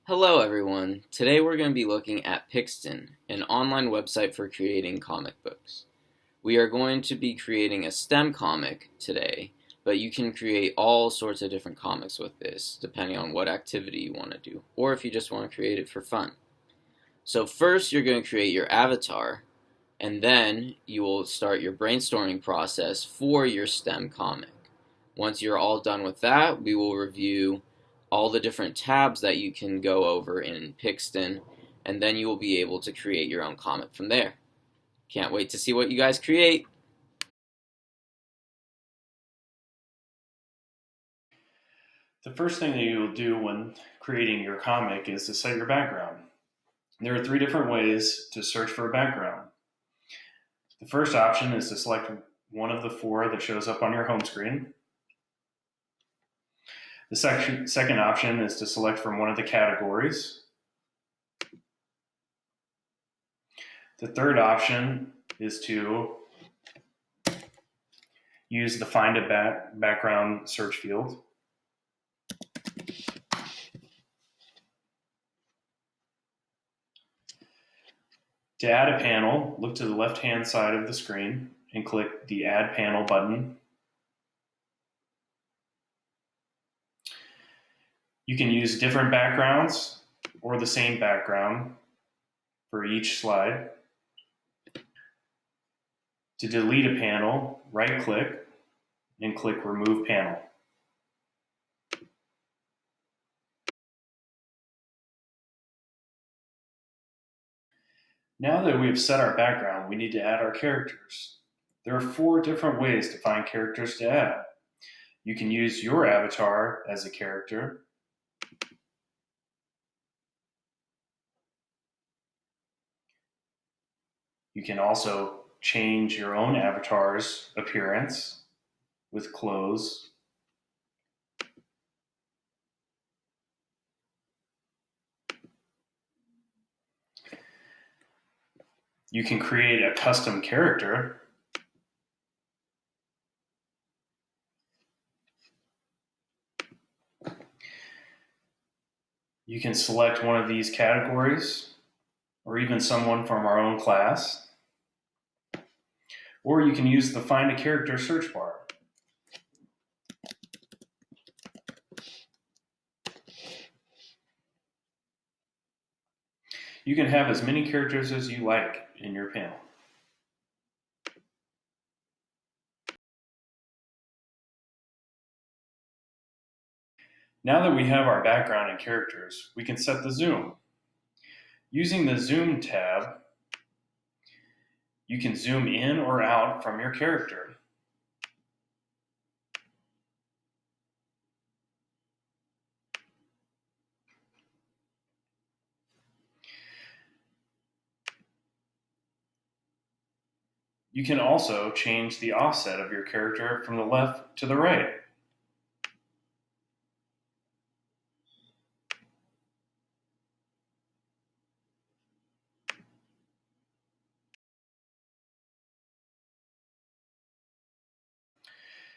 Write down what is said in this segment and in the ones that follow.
Hello everyone. Today we're going to be looking at Pixton, an online website for creating comic books. We are going to be creating a STEM comic today, but you can create all sorts of different comics with this, depending on what activity you want to do, or if you just want to create it for fun. So first you're going to create your avatar, and then you will start your brainstorming process for your STEM comic. Once you're all done with that, we will review all the different tabs that you can go over in Pixton, and then you will be able to create your own comic from there. Can't wait to see what you guys create. The first thing that you'll do when creating your comic is to set your background. There are three different ways to search for a background. The first option is to select one of the four that shows up on your home screen. The second option is to select from one of the categories. The third option is to use the Find a Background search field. To add a panel, look to the left-hand side of the screen and click the Add Panel button. You can use different backgrounds or the same background for each slide. To delete a panel, right-click and click Remove Panel. Now that we've set our background, we need to add our characters. There are four different ways to find characters to add. You can use your avatar as a character. You can also change your own avatar's appearance with clothes. You can create a custom character. You can select one of these categories or even someone from our own class. Or you can use the Find a Character search bar. You can have as many characters as you like in your panel. Now that we have our background and characters, we can set the zoom. Using the Zoom tab, you can zoom in or out from your character. You can also change the offset of your character from the left to the right.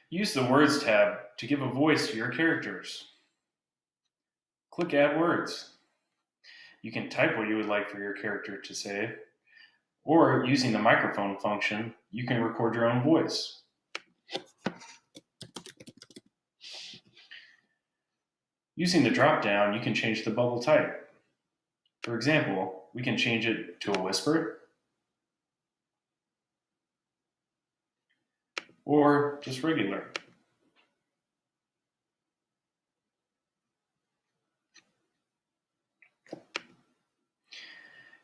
Use the Words tab to give a voice to your characters. Click Add Words. You can type what you would like for your character to say, or using the microphone function, you can record your own voice. Using the drop-down, you can change the bubble type. For example, we can change it to a whisper, or just regular.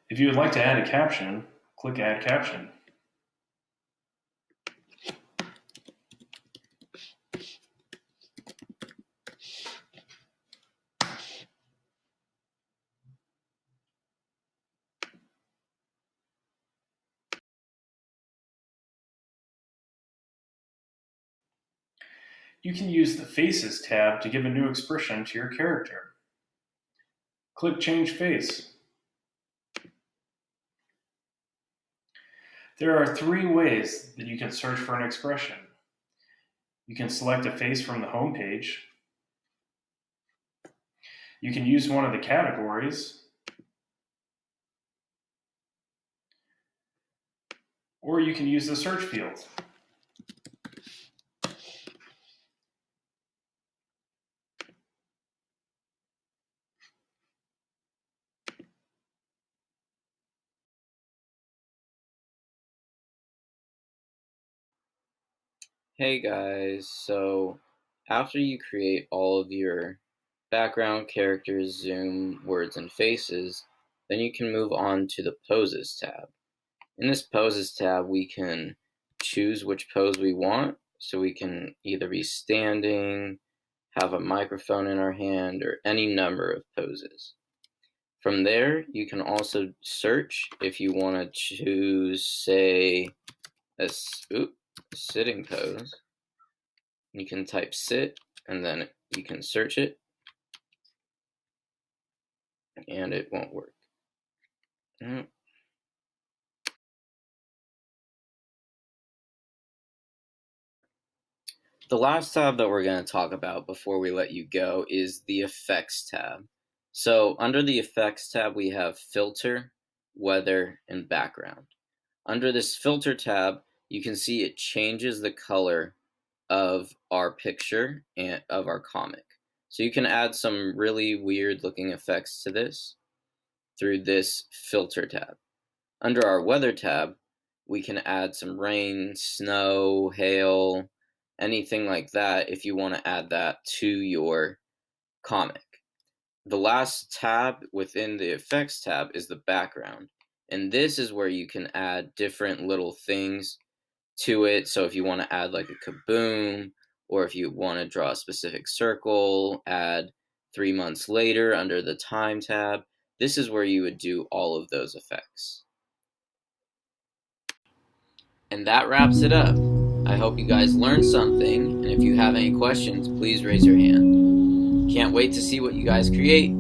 If you would like to add a caption, click Add Caption. You can use the Faces tab to give a new expression to your character. Click Change Face. There are three ways that you can search for an expression. You can select a face from the home page. You can use one of the categories, or you can use the search field. Hey guys, so after you create all of your background, characters, zoom, words, and faces, then you can move on to the Poses tab. In this Poses tab, we can choose which pose we want, so we can either be standing, have a microphone in our hand, or any number of poses. From there, you can also search if you want to choose, say, a sitting pose. You can type sit, and then you can search it, and it won't work. The last tab that we're going to talk about before we let you go is the Effects tab. So under the Effects tab, we have Filter, Weather, and Background. Under this Filter tab, you can see it changes the color of our picture and of our comic. So you can add some really weird looking effects to this through this Filter tab. Under our Weather tab, we can add some rain, snow, hail, anything like that if you want to add that to your comic. The last tab within the Effects tab is the Background, and this is where you can add different little things to it. So if you want to add like a kaboom, or if you want to draw a specific circle, add 3 months later under the Time tab. This is where you would do all of those effects. And that wraps it up. I hope you guys learned something, and if you have any questions, please raise your hand. Can't wait to see what you guys create.